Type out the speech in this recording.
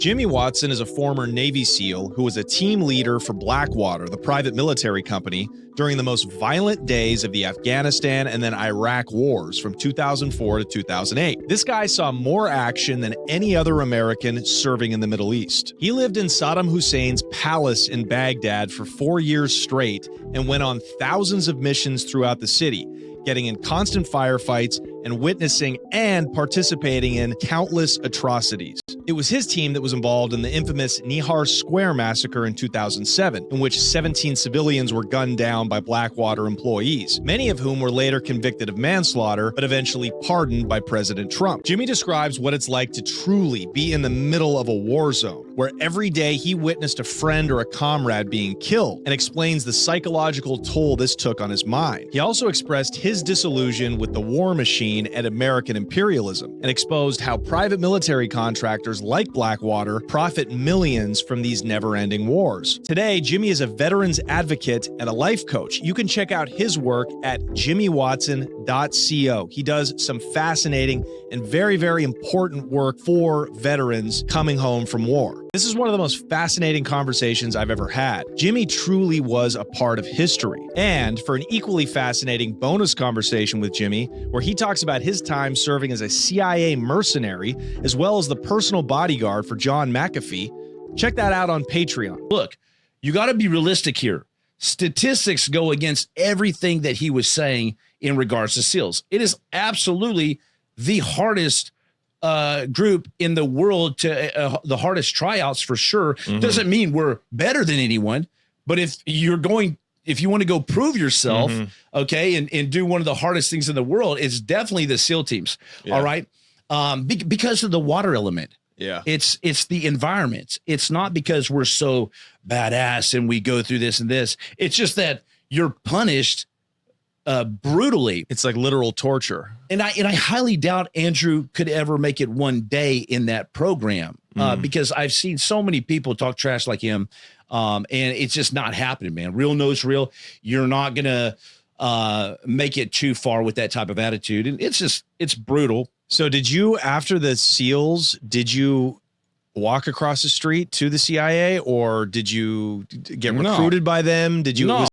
Jimmy Watson is a former Navy SEAL who was a team leader for Blackwater, the private military company, during the most violent days of the Afghanistan and then Iraq wars from 2004 to 2008. This guy saw more action than any other American serving in the Middle East. He lived in Saddam Hussein's palace in Baghdad for 4 years straight and went on thousands of missions throughout the city, getting in constant firefights and witnessing and participating in countless atrocities. It was his team that was involved in the infamous Nehar Square massacre in 2007, in which 17 civilians were gunned down by Blackwater employees, many of whom were later convicted of manslaughter, but eventually pardoned by President Trump. Jimmy describes what it's like to truly be in the middle of a war zone, where every day he witnessed a friend or a comrade being killed, and explains the psychological toll this took on his mind. He also expressed his disillusion with the war machine and American imperialism, and exposed how private military contractors like Blackwater profit millions from these never-ending wars. Today, Jimmy is a veterans advocate and a life coach. You can check out his work at jimmywatson.co. He does some fascinating and very, very important work for veterans coming home from war. This is one of the most fascinating conversations I've ever had. Jimmy truly was a part of history. And for an equally fascinating bonus conversation with Jimmy, where he talks about his time serving as a CIA mercenary, as well as the personal bodyguard for John McAfee, check that out on Patreon. Look, you got to be realistic here. Statistics go against everything that he was saying in regards to SEALs. It is absolutely the hardest group in the world to the hardest tryouts for sure. Doesn't mean we're better than anyone, but if you want to go prove yourself, okay, and do one of the hardest things in the world, it's definitely the SEAL teams. Yeah. All right. Because of the water element. Yeah. It's the environment. It's not because we're so badass and we go through this and this. It's just that you're punished brutally. It's like literal torture. And I highly doubt Andrew could ever make it one day in that program because I've seen so many people talk trash like him. And it's just not happening, man. Real knows real. You're not going to make it too far with that type of attitude. And it's brutal. So did you, after the SEALs, did you walk across the street to the CIA, or did you get recruited by them? Did you? No.